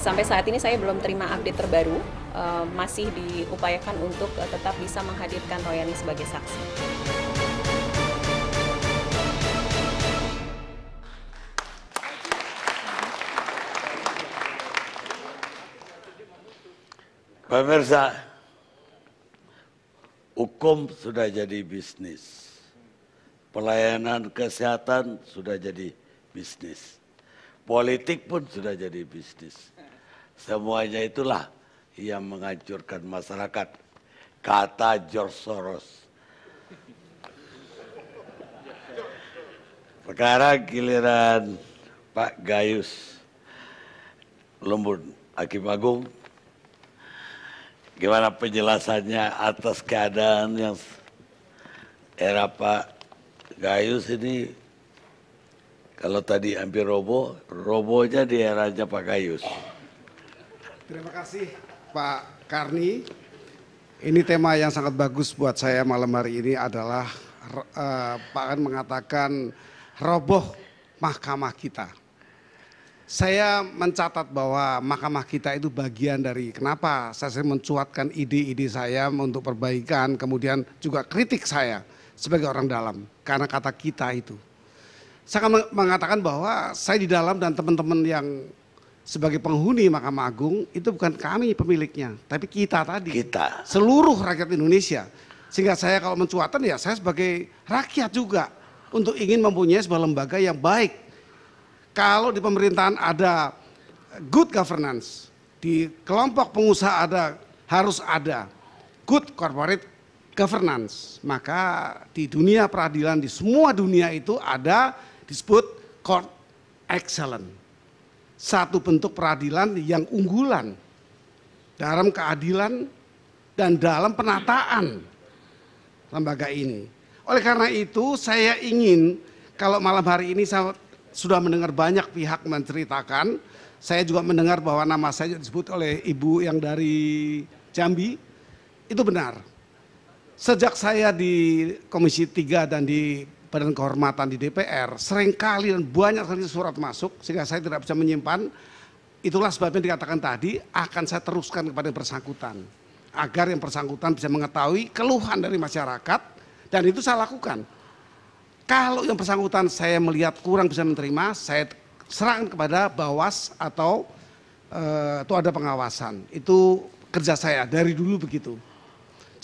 Sampai saat ini saya belum terima update terbaru, masih diupayakan untuk tetap bisa menghadirkan Royani sebagai saksi. Pemirsa, hukum sudah jadi bisnis, pelayanan kesehatan sudah jadi bisnis, politik pun sudah jadi bisnis. Semuanya itulah yang menghancurkan masyarakat, kata George Soros. Sekarang giliran Pak Gayus Lumbun, Hakim Agung. Gimana penjelasannya atas keadaan yang era Pak Gayus ini, kalau tadi hampir roboh, robohnya di eranya Pak Gayus. Terima kasih Pak Karni. Ini tema yang sangat bagus buat saya malam hari ini adalah Pak Karni mengatakan roboh mahkamah kita. Saya mencatat bahwa mahkamah kita itu bagian dari kenapa saya mencuatkan ide-ide saya untuk perbaikan, kemudian juga kritik saya sebagai orang dalam, karena kata kita itu. Saya akan mengatakan bahwa saya di dalam dan teman-teman yang sebagai penghuni Mahkamah Agung itu bukan kami pemiliknya, tapi kita tadi. Kita. Seluruh rakyat Indonesia. Sehingga saya kalau mencuatkan ya saya sebagai rakyat juga untuk ingin mempunyai sebuah lembaga yang baik. Kalau di pemerintahan ada good governance, di kelompok pengusaha harus ada good corporate governance, maka di dunia peradilan di semua dunia itu ada disebut court excellent. Satu bentuk peradilan yang unggulan dalam keadilan dan dalam penataan lembaga ini. Oleh karena itu saya ingin kalau malam hari ini saya sudah mendengar banyak pihak menceritakan, saya juga mendengar bahwa nama saya disebut oleh ibu yang dari Jambi, itu benar. Sejak saya di Komisi 3 dan di Badan Kehormatan di DPR, seringkali dan banyak sekali surat masuk sehingga saya tidak bisa menyimpan. Itulah sebabnya dikatakan tadi akan saya teruskan kepada yang bersangkutan. Agar yang bersangkutan bisa mengetahui keluhan dari masyarakat dan itu saya lakukan. Kalau yang bersangkutan saya melihat kurang bisa menerima, saya serahkan kepada Bawas atau itu ada pengawasan. Itu kerja saya dari dulu begitu.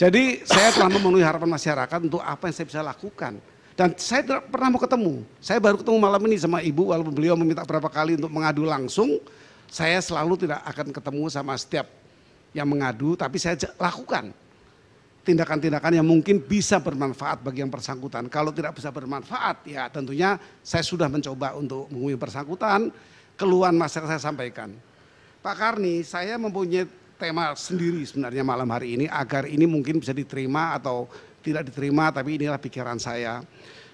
Jadi saya telah memenuhi harapan masyarakat untuk apa yang saya bisa lakukan. Dan saya tidak pernah mau ketemu. Saya baru ketemu malam ini sama ibu walaupun beliau meminta berapa kali untuk mengadu langsung. Saya selalu tidak akan ketemu sama setiap yang mengadu, tapi saya lakukan tindakan-tindakan yang mungkin bisa bermanfaat bagi yang bersangkutan. Kalau tidak bisa bermanfaat, ya tentunya saya sudah mencoba untuk menghubungi bersangkutan, keluhan masyarakat saya sampaikan. Pak Karni, saya mempunyai tema sendiri sebenarnya malam hari ini, agar ini mungkin bisa diterima atau tidak diterima, tapi inilah pikiran saya.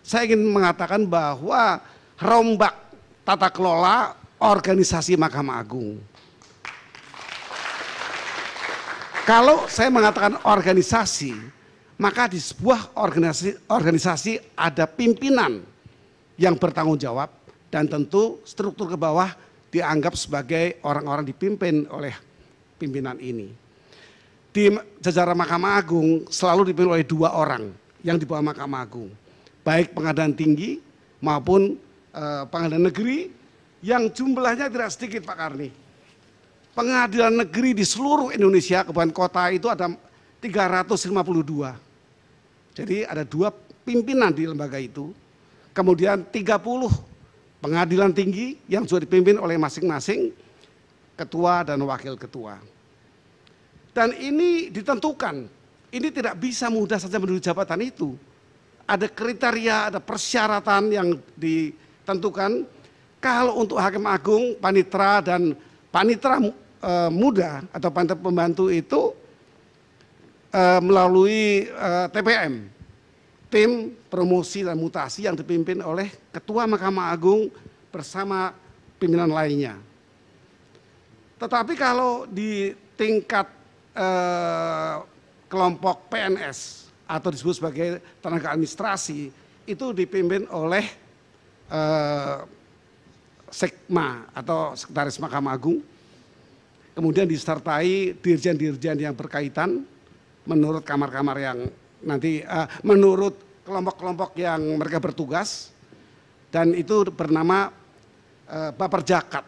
Saya ingin mengatakan bahwa rombak tata kelola organisasi Mahkamah Agung. Kalau saya mengatakan organisasi, maka di sebuah organisasi ada pimpinan yang bertanggung jawab dan tentu struktur ke bawah dianggap sebagai orang-orang dipimpin oleh pimpinan ini. Di jajaran Mahkamah Agung selalu dipimpin oleh dua orang yang di bawah Mahkamah Agung, baik pengadilan tinggi maupun pengadilan negeri yang jumlahnya tidak sedikit Pak Karni. Pengadilan negeri di seluruh Indonesia, kabupaten kota itu ada 352. Jadi ada dua pimpinan di lembaga itu. Kemudian 30 pengadilan tinggi yang sudah dipimpin oleh masing-masing ketua dan wakil ketua. Dan ini ditentukan, ini tidak bisa mudah saja menuju jabatan itu. Ada kriteria, ada persyaratan yang ditentukan. Kalau untuk Hakim Agung, panitra dan panitra muda atau panitra pembantu itu melalui TPM, tim promosi dan mutasi yang dipimpin oleh Ketua Mahkamah Agung bersama pimpinan lainnya. Tetapi kalau di tingkat kelompok PNS atau disebut sebagai tenaga administrasi itu dipimpin oleh Sekma atau Sekretaris Mahkamah Agung. kemudian disertai dirjen-dirjen yang berkaitan menurut kamar-kamar yang nanti menurut kelompok-kelompok yang mereka bertugas, dan itu bernama Baperjakat,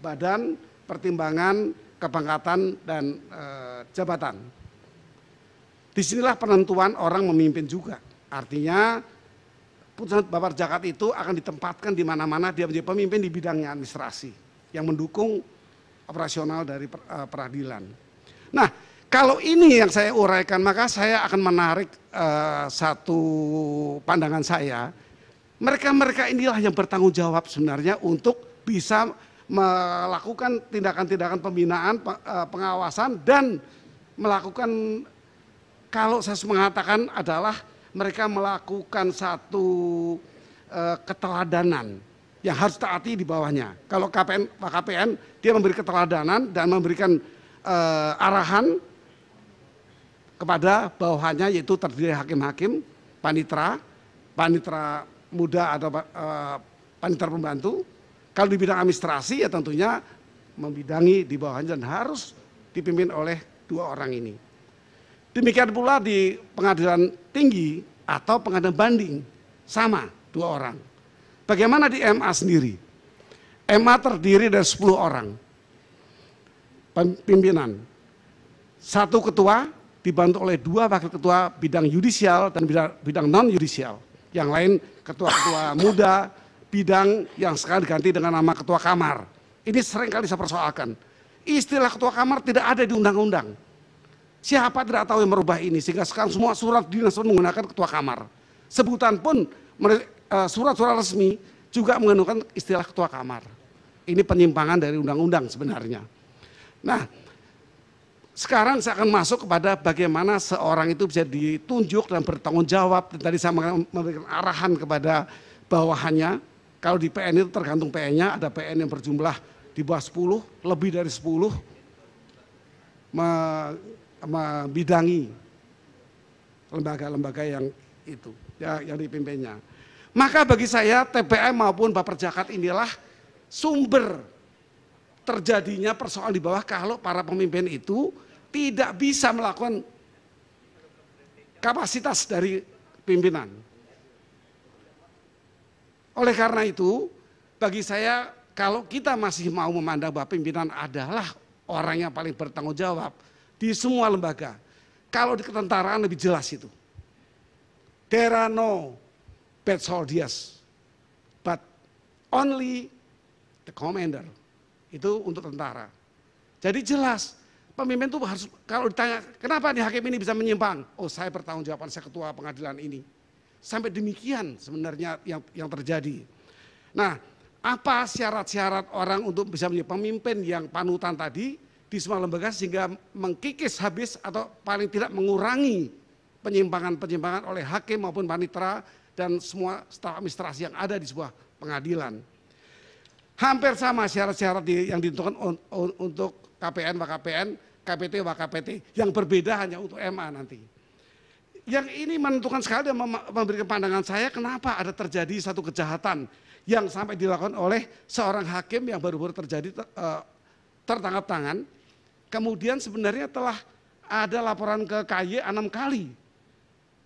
Badan Pertimbangan Kepangkatan dan Jabatan. Disinilah penentuan orang memimpin juga. Artinya putusan Baperjakat itu akan ditempatkan di mana-mana dia menjadi pemimpin di bidangnya administrasi yang mendukung operasional dari peradilan. Nah, kalau ini yang saya uraikan, maka saya akan menarik satu pandangan saya. Mereka-mereka inilah yang bertanggung jawab sebenarnya untuk bisa melakukan tindakan-tindakan pembinaan, pengawasan, dan melakukan, kalau saya mengatakan adalah mereka melakukan satu keteladanan yang harus taati di bawahnya. Kalau KPN dia memberi keteladanan dan memberikan arahan kepada bawahannya, yaitu terdiri hakim-hakim, panitera muda atau panitera pembantu. Kalau di bidang administrasi ya tentunya membidangi di bawahnya dan harus dipimpin oleh 2 orang ini. Demikian pula di pengadilan tinggi atau pengadilan banding, sama 2 orang. Bagaimana di MA sendiri? MA terdiri dari 10 orang pimpinan. 1 ketua dibantu oleh 2 wakil ketua bidang yudisial dan bidang non yudisial. Yang lain ketua-ketua muda, bidang yang sekarang diganti dengan nama ketua kamar. Ini sering kali saya persoalkan. Istilah ketua kamar tidak ada di undang-undang. Siapa tidak tahu yang merubah ini, sehingga sekarang semua surat dinas menggunakan ketua kamar. Sebutan pun surat-surat resmi juga menggunakan istilah ketua kamar. Ini penyimpangan dari undang-undang sebenarnya. Nah, sekarang saya akan masuk kepada bagaimana seorang itu bisa ditunjuk dan bertanggung jawab. Dan tadi saya memberikan arahan kepada bawahannya. Kalau di PN itu tergantung PN-nya, ada PN yang berjumlah di bawah 10, lebih dari 10, membidangi lembaga-lembaga yang itu, yang dipimpinnya. Maka bagi saya TPM maupun Baperjakat inilah sumber terjadinya persoalan di bawah kalau para pemimpin itu tidak bisa melakukan kapasitas dari pimpinan. Oleh karena itu, bagi saya kalau kita masih mau memandang bahwa pimpinan adalah orang yang paling bertanggung jawab di semua lembaga. Kalau di ketentaraan lebih jelas itu. There are no bad soldiers, but only the commander. Itu untuk tentara. Jadi jelas, pemimpin itu harus, kalau ditanya, kenapa nih hakim ini bisa menyimpang? Oh, saya bertanggung jawab, saya ketua pengadilan ini. Sampai demikian sebenarnya yang terjadi. Nah, apa syarat-syarat orang untuk bisa menjadi pemimpin yang panutan tadi di semua lembaga sehingga mengkikis habis atau paling tidak mengurangi penyimpangan-penyimpangan oleh hakim maupun panitera dan semua staf administrasi yang ada di sebuah pengadilan. Hampir sama syarat-syarat yang ditentukan untuk KPN, WKPN, KPT, WKPT. Yang berbeda hanya untuk MA nanti. Yang ini menentukan sekali dan memberikan pandangan saya kenapa ada terjadi satu kejahatan yang sampai dilakukan oleh seorang hakim yang baru-baru terjadi tertangkap tangan. Kemudian sebenarnya telah ada laporan ke KY 6 kali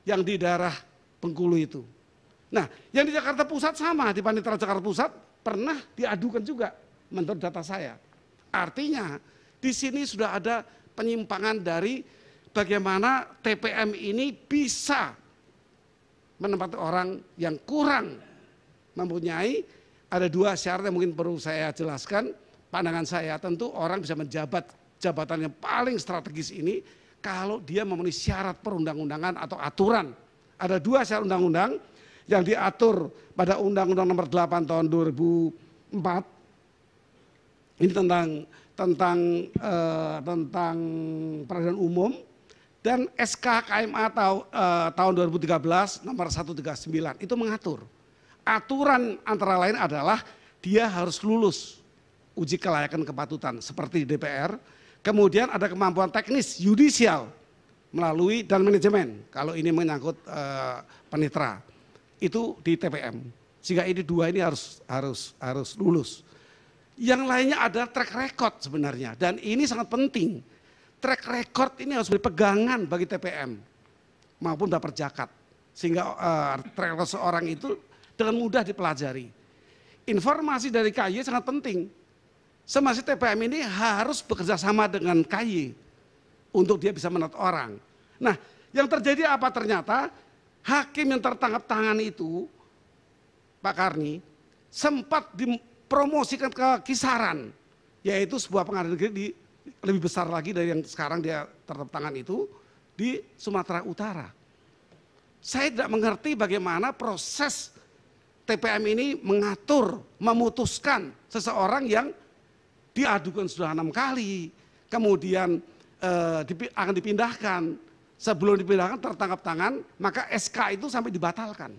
yang di daerah Bengkulu itu. Nah, yang di Jakarta Pusat sama, di Panitera Jakarta Pusat pernah diadukan juga menurut data saya. Artinya di sini sudah ada penyimpangan dari bagaimana TPM ini bisa menempati orang yang kurang mempunyai, ada 2 syarat yang mungkin perlu saya jelaskan. Pandangan saya tentu orang bisa menjabat jabatan yang paling strategis ini kalau dia memenuhi syarat perundang-undangan atau aturan. Ada 2 syarat undang-undang yang diatur pada Undang-Undang Nomor 8 tahun 2004. Ini tentang peradilan umum. Dan SK KMA tahun 2013 nomor 139 itu mengatur. Aturan antara lain adalah dia harus lulus uji kelayakan kepatutan seperti di DPR. Kemudian ada kemampuan teknis yudisial melalui dan manajemen. Kalau ini menyangkut panitera itu di TPM. Sehingga ini 2 ini harus lulus. Yang lainnya adalah track record sebenarnya, dan ini sangat penting. Track record ini harus menjadi pegangan bagi TPM maupun Baper Jakat, sehingga track record seorang itu dengan mudah dipelajari. Informasi dari KY sangat penting. Semasa TPM ini harus bekerja sama dengan KY untuk dia bisa menentukan orang. Nah, yang terjadi apa ternyata hakim yang tertangkap tangan itu, Pak Karni, sempat dipromosikan ke kisaran, yaitu sebuah pengadilan negeri lebih besar lagi dari yang sekarang dia tertangkap tangan itu di Sumatera Utara. Saya tidak mengerti bagaimana proses TPM ini mengatur, memutuskan seseorang yang diadukan sudah 6 kali, kemudian akan dipindahkan. Sebelum dipindahkan tertangkap tangan, maka SK itu sampai dibatalkan.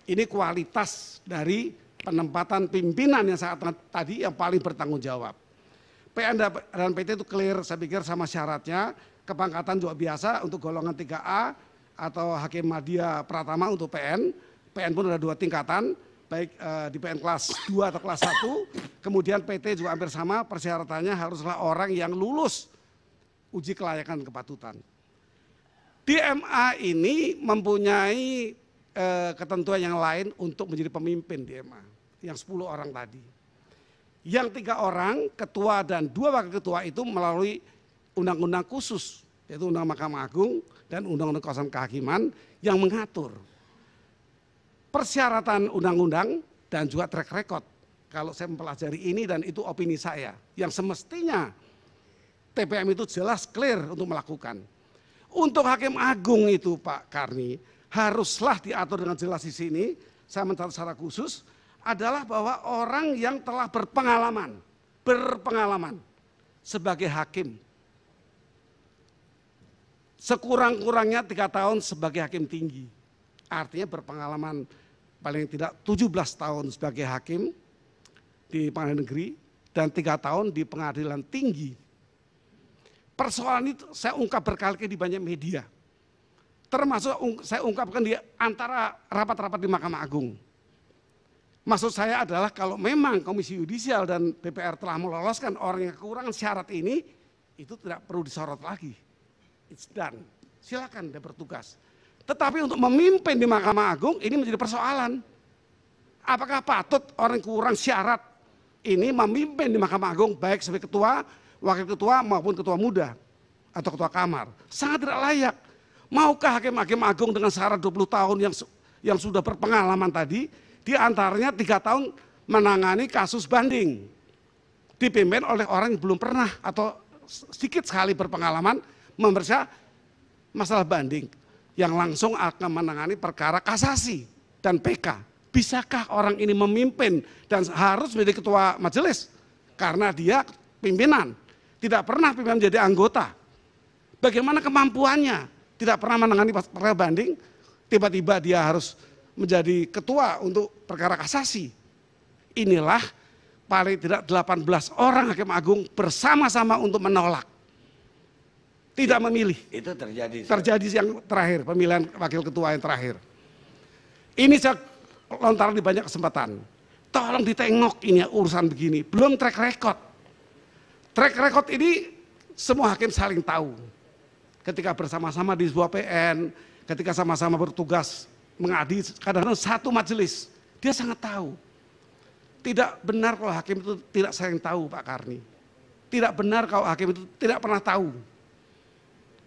Ini kualitas dari penempatan pimpinan yang tadi yang paling bertanggung jawab. PN dan PT itu clear, saya pikir sama syaratnya, kepangkatan juga biasa untuk golongan 3A atau Hakim Madya Pratama untuk PN. PN pun ada 2 tingkatan, baik di PN kelas 2 atau kelas 1, kemudian PT juga hampir sama, persyaratannya haruslah orang yang lulus uji kelayakan kepatutan. Di MA ini mempunyai ketentuan yang lain untuk menjadi pemimpin di MA, yang 10 orang tadi. Yang 3 orang, ketua dan 2 wakil ketua itu melalui undang-undang khusus, yaitu Undang Mahkamah Agung dan Undang-Undang Kawasan Kehakiman yang mengatur persyaratan undang-undang dan juga track record. Kalau saya mempelajari ini dan itu opini saya, yang semestinya TPM itu jelas clear untuk melakukan. Untuk Hakim Agung itu Pak Karni, haruslah diatur dengan jelas di sini, saya mencatat secara khusus, adalah bahwa orang yang telah berpengalaman sebagai hakim. Sekurang-kurangnya 3 tahun sebagai hakim tinggi. Artinya berpengalaman paling tidak 17 tahun sebagai hakim di pengadilan negeri dan 3 tahun di pengadilan tinggi. Persoalan itu saya ungkap berkali-kali di banyak media. Termasuk saya ungkapkan di antara rapat-rapat di Mahkamah Agung. Maksud saya adalah kalau memang Komisi Yudisial dan DPR telah meloloskan orang yang kekurangan syarat ini, itu tidak perlu disorot lagi. It's done. Silakan dia bertugas. Tetapi untuk memimpin di Mahkamah Agung ini menjadi persoalan. Apakah patut orang yang kurang syarat ini memimpin di Mahkamah Agung baik sebagai ketua, wakil ketua maupun ketua muda atau ketua kamar? Sangat tidak layak. Maukah hakim-hakim agung dengan syarat 20 tahun yang sudah berpengalaman tadi, di antaranya 3 tahun menangani kasus banding, dipimpin oleh orang yang belum pernah atau sedikit sekali berpengalaman memeriksa masalah banding, yang langsung akan menangani perkara kasasi dan PK. Bisakah orang ini memimpin dan harus menjadi ketua majelis karena dia pimpinan? Tidak pernah pimpinan menjadi anggota. Bagaimana kemampuannya? Tidak pernah menangani perkara banding, tiba-tiba dia harus menjadi ketua untuk perkara kasasi. Inilah paling tidak 18 orang hakim agung bersama-sama untuk menolak. Tidak memilih. Itu terjadi. Terjadi yang terakhir, pemilihan wakil ketua yang terakhir. Ini saya lontaran di banyak kesempatan. Tolong ditengok ini urusan begini. Belum track record. Track record ini semua hakim saling tahu. Ketika bersama-sama di sebuah PN, ketika sama-sama bertugas mengadili kadang-kadang satu majelis, dia sangat tahu. Tidak benar kalau hakim itu tidak saling tahu, Pak Karni. Tidak benar kalau hakim itu tidak pernah tahu.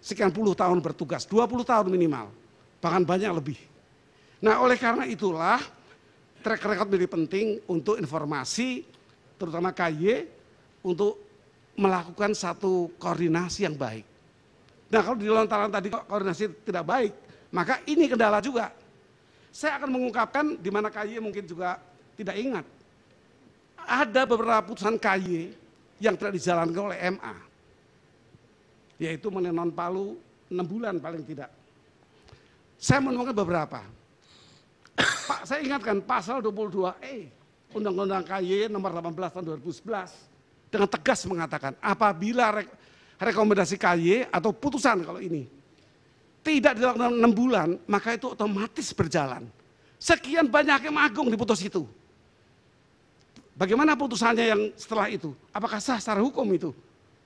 Sekian puluh tahun bertugas, 20 tahun minimal, bahkan banyak lebih. Nah, oleh karena itulah track record menjadi penting untuk informasi, terutama KY, untuk melakukan satu koordinasi yang baik. Nah, kalau di lontaran tadi koordinasi tidak baik, maka ini kendala juga. Saya akan mengungkapkan di mana KY mungkin juga tidak ingat. Ada beberapa putusan KY yang tidak dijalankan oleh MA. Yaitu mengenai non palu 6 bulan paling tidak. Saya menemukan beberapa. Pak, saya ingatkan pasal 22E Undang-Undang KY nomor 18 tahun 2011 dengan tegas mengatakan apabila rekomendasi KY atau putusan kalau ini tidak dilakukan 6 bulan, maka itu otomatis berjalan. Sekian banyak hakim agung diputus itu. Bagaimana putusannya yang setelah itu? Apakah sah secara hukum itu?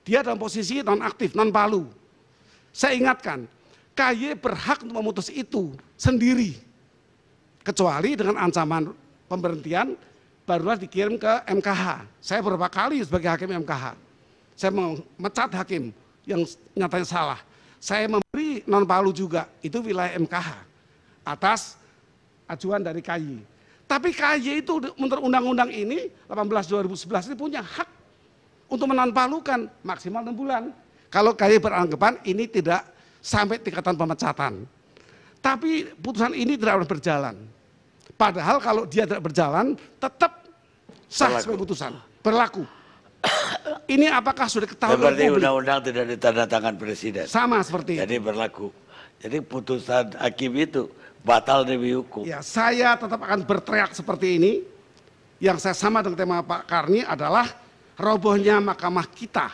Dia dalam posisi non-aktif, non-palu. Saya ingatkan, KY berhak untuk memutus itu sendiri. Kecuali dengan ancaman pemberhentian, barulah dikirim ke MKH. Saya beberapa kali sebagai hakim MKH. Saya memecat hakim yang nyatanya salah. Saya memberi non-palu juga, itu wilayah MKH. Atas ajuan dari KY. Tapi KY itu menurut undang-undang ini 18/2011 ini punya hak untuk menonpalukan maksimal 6 bulan. Kalau KY beranggapan ini tidak sampai tingkatan pemecatan. Tapi putusan ini tidak berjalan. Padahal kalau dia tidak berjalan tetap sah sebagai putusan, berlaku. Ini apakah sudah ketahuan Seperti publik? undang-undang tidak ditandatangan presiden. Sama seperti Jadi berlaku. Jadi putusan hakim itu batal demi hukum. Ya, saya tetap akan berteriak seperti ini. Yang saya sama dengan tema Pak Karni adalah robohnya mahkamah kita.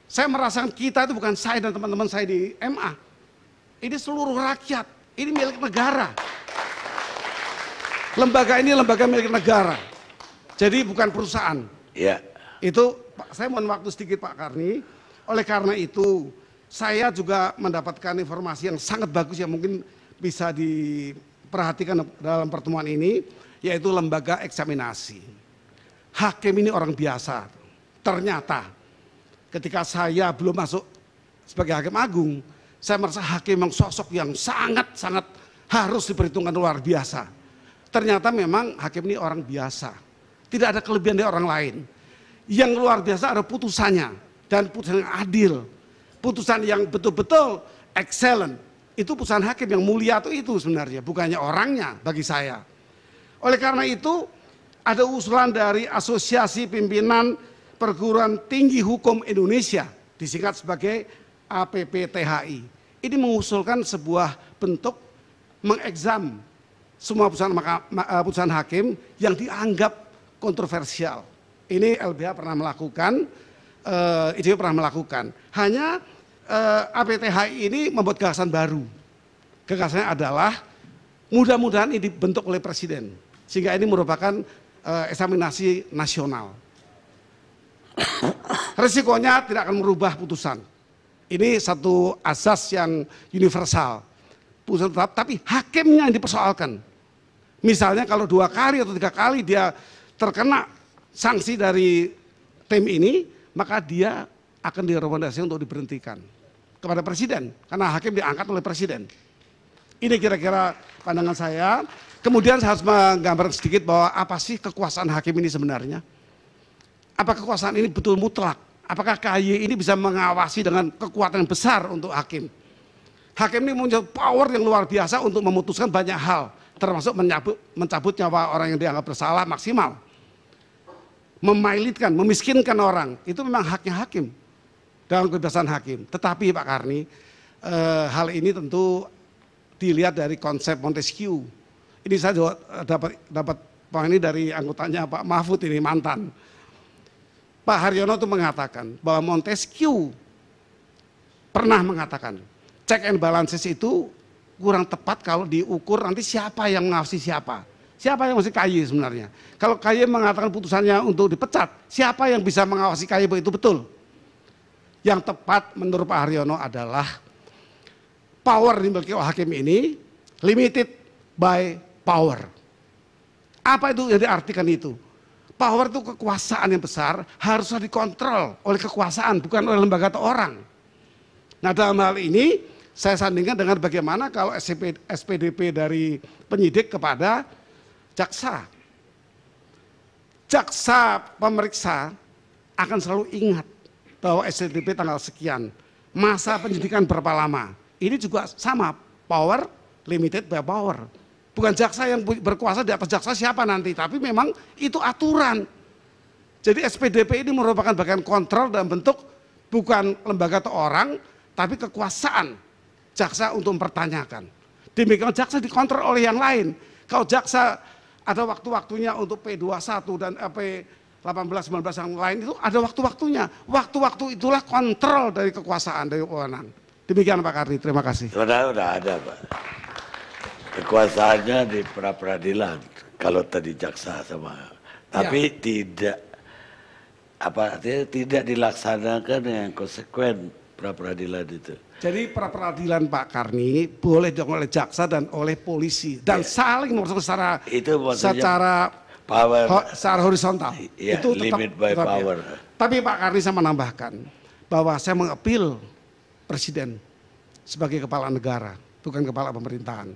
Saya merasakan kita itu bukan saya dan teman-teman saya di MA. Ini seluruh rakyat, ini milik negara. Lembaga ini lembaga milik negara. Jadi bukan perusahaan. Ya. Itu saya mohon waktu sedikit Pak Karni. Oleh karena itu saya juga mendapatkan informasi yang sangat bagus yang mungkin bisa diperhatikan dalam pertemuan ini, yaitu lembaga eksaminasi. Hakim ini orang biasa. Ternyata ketika saya belum masuk sebagai hakim agung, saya merasa hakim yang sosok yang sangat-sangat harus diperhitungkan luar biasa. Ternyata memang hakim ini orang biasa. Tidak ada kelebihan dari orang lain. Yang luar biasa ada putusannya, dan putusan yang adil. Putusan yang betul-betul excellent. Itu putusan hakim yang mulia itu sebenarnya, bukannya orangnya bagi saya. Oleh karena itu, ada usulan dari Asosiasi Pimpinan Perguruan Tinggi Hukum Indonesia, disingkat sebagai APPTHI. Ini mengusulkan sebuah bentuk mengexam semua putusan hakim yang dianggap kontroversial. Ini LBH pernah melakukan, IDW pernah melakukan. Hanya APTHI ini membuat gagasan baru. Gagasannya adalah mudah-mudahan ini dibentuk oleh presiden. Sehingga ini merupakan eksaminasi nasional. Resikonya tidak akan merubah putusan. Ini satu asas yang universal. Putusan tetap, tapi hakimnya yang dipersoalkan. Misalnya kalau 2 kali atau 3 kali dia terkena sanksi dari tim ini, maka dia akan direkomendasi untuk diberhentikan kepada presiden, karena hakim diangkat oleh presiden. Ini kira-kira pandangan saya. Kemudian saya harus menggambarkan sedikit bahwa apa sih kekuasaan hakim ini sebenarnya. Apa kekuasaan ini betul mutlak? Apakah KY ini bisa mengawasi dengan kekuatan yang besar untuk hakim? Hakim ini punya power yang luar biasa untuk memutuskan banyak hal, termasuk mencabut nyawa orang yang dianggap bersalah maksimal. Memailitkan, memiskinkan orang, itu memang haknya hakim. Dalam kebebasan hakim. Tetapi Pak Karni, hal ini tentu dilihat dari konsep Montesquieu. Ini saya juga dapat poin ini dari anggotanya Pak Mahfud ini, mantan. Pak Haryono itu mengatakan bahwa Montesquieu pernah mengatakan check and balances itu kurang tepat kalau diukur nanti siapa yang mengawasi siapa. Siapa yang mesti KY sebenarnya? Kalau KY mengatakan putusannya untuk dipecat, siapa yang bisa mengawasi KY itu betul? Yang tepat menurut Pak Haryono adalah power dimiliki oleh hakim ini limited by power. Apa itu yang diartikan itu? Power itu kekuasaan yang besar, harusnya dikontrol oleh kekuasaan, bukan oleh lembaga atau orang. Nah dalam hal ini saya sandingkan dengan bagaimana kalau SPDP dari penyidik kepada jaksa. Jaksa pemeriksa akan selalu ingat bahwa SPDP tanggal sekian, masa penyidikan berapa lama. Ini juga sama, power limited by power. Bukan jaksa yang berkuasa di atas jaksa siapa nanti, tapi memang itu aturan. Jadi SPDP ini merupakan bagian kontrol dalam bentuk bukan lembaga atau orang, tapi kekuasaan jaksa untuk mempertanyakan. Demikian jaksa dikontrol oleh yang lain. Kalau jaksa ada waktu-waktunya untuk P21 dan P18-19 yang lain itu ada waktu-waktunya. Waktu-waktu itulah kontrol dari kekuasaan, dari wewenang. Demikian Pak Karni, terima kasih. Sudah ada Pak. Kekuasaannya di pra-peradilan. Kalau tadi jaksa sama Tapi tidak tidak dilaksanakan dengan konsekuen pra peradilan itu. Jadi pra peradilan Pak Karni boleh dilakukan oleh jaksa dan oleh polisi dan saling secara itu secara horizontal. Ya, itu limit by power. Ya. Tapi Pak Karni saya menambahkan bahwa saya mengapil presiden sebagai kepala negara, bukan kepala pemerintahan.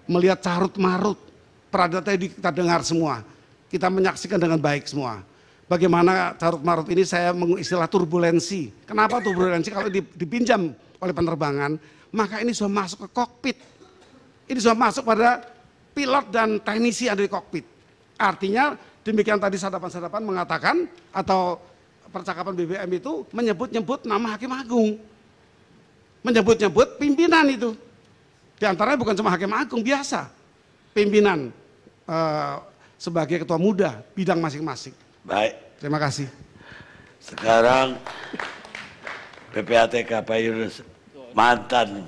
Melihat carut marut peradilan tadi kita dengar semua, kita menyaksikan dengan baik semua. Bagaimana carut marut ini saya mengistilah turbulensi. Kenapa turbulensi? Kalau dipinjam oleh penerbangan, maka ini sudah masuk ke kokpit. Ini sudah masuk pada pilot dan teknisi yang ada di kokpit. Artinya demikian tadi sadapan-sadapan mengatakan atau percakapan BBM itu menyebut-nyebut nama Hakim Agung. Menyebut-nyebut pimpinan itu. Di antaranya bukan cuma Hakim Agung, biasa. Pimpinan sebagai ketua muda bidang masing-masing. Baik. Terima kasih. Sekarang PPATK Pak Yunus, mantan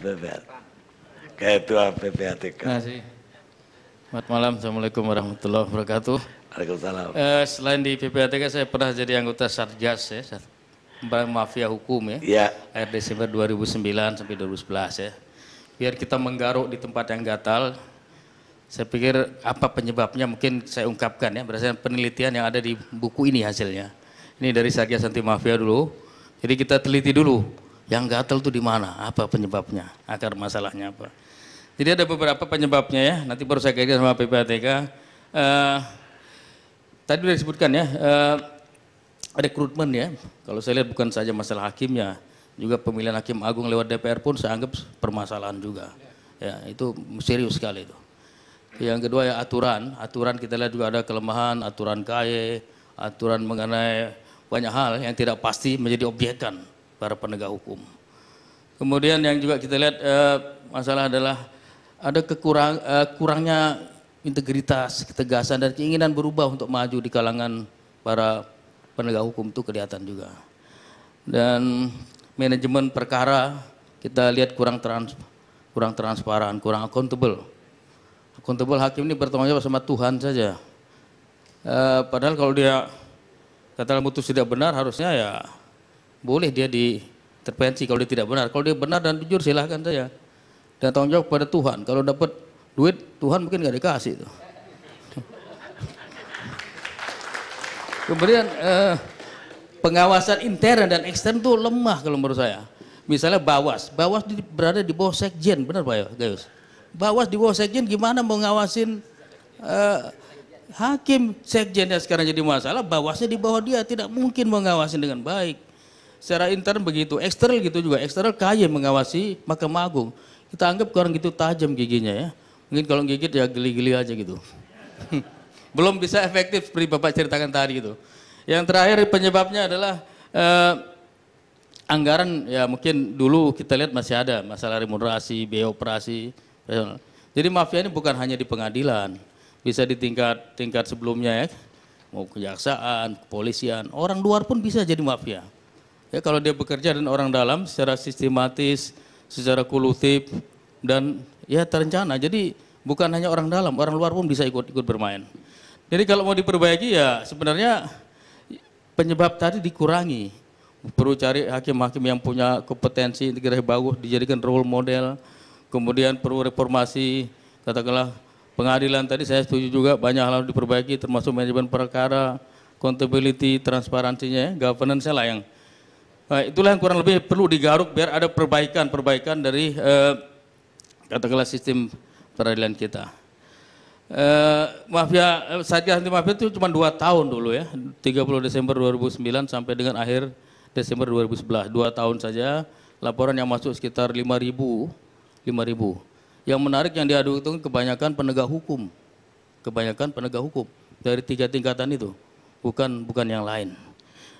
Ketua PPATK. Terima kasih. Selamat malam, Assalamualaikum warahmatullahi wabarakatuh. Waalaikumsalam. Selain di PPATK saya pernah jadi anggota Satgas ya, mafia hukum ya. Ya. Akhir Desember 2009 sampai 2011 ya. Biar kita menggaruk di tempat yang gatal. Saya pikir apa penyebabnya mungkin saya ungkapkan ya berdasarkan penelitian yang ada di buku ini hasilnya. Ini dari Satgas Anti Mafia dulu. Jadi kita teliti dulu yang gatal itu di mana, apa penyebabnya, akar masalahnya apa. Jadi ada beberapa penyebabnya ya. Nanti baru saya kaitkan sama PPATK. Tadi sudah disebutkan ya, rekrutmen ya. Kalau saya lihat bukan saja masalah hakimnya, juga pemilihan hakim agung lewat DPR pun saya anggap permasalahan juga. Ya, itu serius sekali itu. Yang kedua ya aturan kita lihat juga ada kelemahan, aturan KAY, aturan mengenai banyak hal yang tidak pasti menjadi objekan para penegak hukum. Kemudian yang juga kita lihat masalah adalah ada kurangnya integritas, ketegasan dan keinginan berubah untuk maju di kalangan para penegak hukum itu kelihatan juga. Dan manajemen perkara kita lihat kurang transparan, kurang accountable. Akuntabel hakim ini bertanggung jawab sama Tuhan saja. Padahal kalau dia katakan putus tidak benar harusnya ya boleh dia diintervensi kalau dia tidak benar. Kalau dia benar dan jujur silahkan saja. Dan tanggung jawab pada Tuhan. Kalau dapat duit Tuhan mungkin nggak dikasih itu. Kemudian pengawasan intern dan ekstern itu lemah kalau menurut saya. Misalnya Bawas berada di bawah Sekjen, benar Pak Gayus? Bawas di bawah Sekjen gimana mau ngawasin hakim Sekjen yang sekarang jadi masalah, Bawasnya di bawah dia, tidak mungkin mau ngawasin dengan baik. Secara intern begitu, eksternal gitu juga, eksternal KAY mengawasi Mahkamah Agung. Kita anggap kurang gitu tajam giginya ya, mungkin kalau gigit ya geli-geli aja gitu. Belum bisa efektif seperti Bapak ceritakan tadi gitu. Yang terakhir penyebabnya adalah anggaran ya mungkin dulu kita lihat masih ada masalah remunerasi, biaya operasi. Jadi mafia ini bukan hanya di pengadilan, bisa di tingkat sebelumnya ya, mau kejaksaan, kepolisian, orang luar pun bisa jadi mafia. Ya kalau dia bekerja dan orang dalam secara sistematis, secara kolutif dan ya terencana. Jadi bukan hanya orang dalam, orang luar pun bisa ikut bermain. Jadi kalau mau diperbaiki ya sebenarnya penyebab tadi dikurangi. Perlu cari hakim-hakim yang punya kompetensi, integritas bagus, dijadikan role model. Kemudian perlu reformasi, katakanlah pengadilan tadi saya setuju juga banyak hal harus diperbaiki termasuk manajemen perkara, accountability, transparansinya, governance lah yang itulah yang kurang lebih perlu digaruk biar ada perbaikan dari katakanlah sistem peradilan kita. Satgas Anti Mafia itu cuma 2 tahun dulu ya, 30 Desember 2009 sampai dengan akhir Desember 2011, 2 tahun saja. Laporan yang masuk sekitar 5.000. Yang menarik yang diadu itu kebanyakan penegak hukum dari 3 tingkatan itu, bukan yang lain.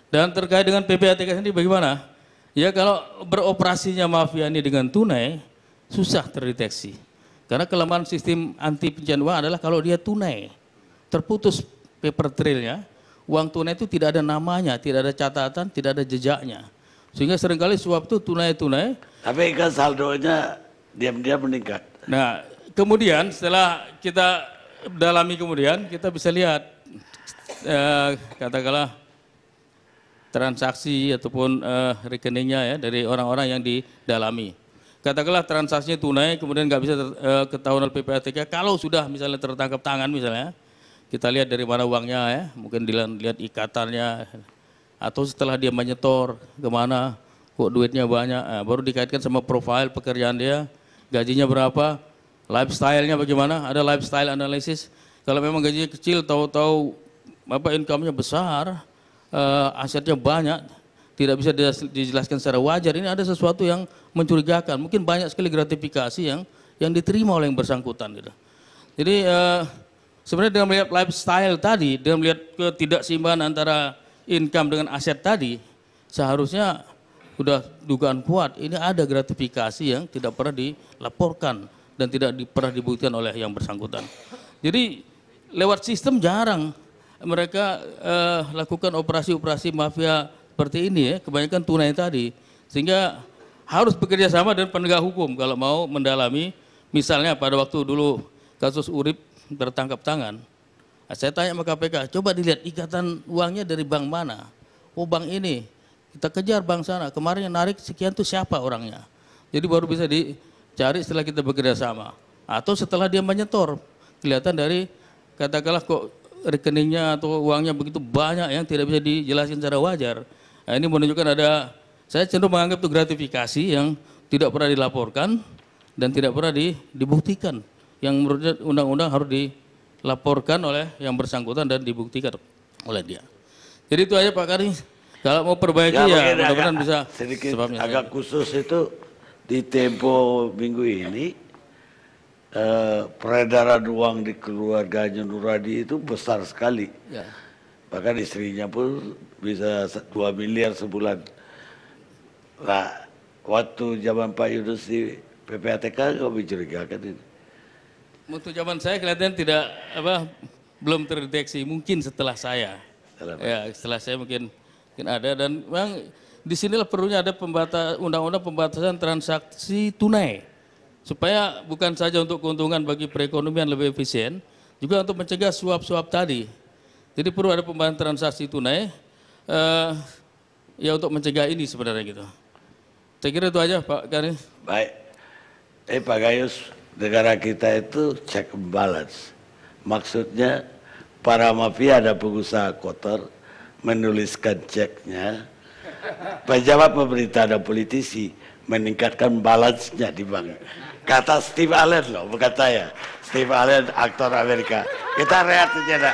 Dan terkait dengan PPATK sendiri bagaimana? Ya kalau beroperasinya mafia ini dengan tunai susah terdeteksi. Karena kelemahan sistem anti pencucian uang adalah kalau dia tunai, terputus paper trailnya, uang tunai itu tidak ada namanya, tidak ada catatan, tidak ada jejaknya. Sehingga seringkali suap itu tunai. Tapi kan saldonya diam-diam meningkat. Nah, kemudian setelah kita dalami kemudian kita bisa lihat katakanlah transaksi ataupun rekeningnya ya dari orang-orang yang didalami. Katakanlah transaksinya tunai kemudian nggak bisa ketahuan oleh PPATK. Kalau sudah misalnya tertangkap tangan misalnya, kita lihat dari mana uangnya ya, mungkin dilihat ikatannya, atau setelah dia menyetor kemana, kok duitnya banyak, baru dikaitkan sama profil pekerjaan dia, gajinya berapa, lifestyle-nya bagaimana, ada lifestyle analysis. Kalau memang gajinya kecil, tahu-tahu income-nya besar, asetnya banyak, tidak bisa dijelaskan secara wajar, ini ada sesuatu yang mencurigakan. Mungkin banyak sekali gratifikasi yang diterima oleh yang bersangkutan gitu. Jadi sebenarnya dengan melihat lifestyle tadi, dengan melihat ketidakseimbangan antara income dengan aset tadi, seharusnya sudah dugaan kuat ini ada gratifikasi yang tidak pernah dilaporkan dan tidak pernah dibuktikan oleh yang bersangkutan. Jadi lewat sistem jarang mereka lakukan operasi-operasi mafia seperti ini ya, kebanyakan tunai tadi. Sehingga harus bekerja sama dengan penegak hukum kalau mau mendalami. Misalnya pada waktu dulu kasus Urip tertangkap tangan, saya tanya sama KPK, coba dilihat ikatan uangnya dari bank mana. Oh bank ini, kita kejar bank sana, kemarin yang narik sekian tuh siapa orangnya. Jadi baru bisa dicari setelah kita bekerja sama. Atau setelah dia menyetor, kelihatan dari katakanlah kok rekeningnya atau uangnya begitu banyak yang tidak bisa dijelaskan secara wajar. Nah, ini menunjukkan saya cenderung menganggap itu gratifikasi yang tidak pernah dilaporkan dan tidak pernah dibuktikan. Yang menurutnya undang-undang harus dilaporkan oleh yang bersangkutan dan dibuktikan oleh dia. Jadi itu aja Pak Kari. Kalau mau perbaiki ya mudah-mudahan bisa. Sedikit agak khusus itu di Tempo minggu ini peredaran uang di keluarganya Nuradi itu besar sekali. Ya. Bahkan istrinya pun bisa 2 miliar sebulan. Nah, waktu zaman Pak Yunus di PPATK kok mencurigakan ini? Untuk zaman saya kelihatan belum terdeteksi. Mungkin setelah saya. Setelah saya mungkin ada, dan memang disinilah perlunya ada undang-undang pembatasan transaksi tunai. Supaya bukan saja untuk keuntungan bagi perekonomian lebih efisien, juga untuk mencegah suap-suap tadi. Jadi perlu ada pembatasan transaksi tunai, ya untuk mencegah ini sebenarnya gitu. Saya kira itu aja Pak Kari. Baik. Pak Gayus, negara kita itu check and balance. Maksudnya para mafia ada pengusaha kotor menuliskan ceknya, pejabat pemerintah dan politisi meningkatkan balance-nya di bank. Kata Steve Allen loh, bukan saya. Steve Allen, aktor Amerika. Kita rehat saja.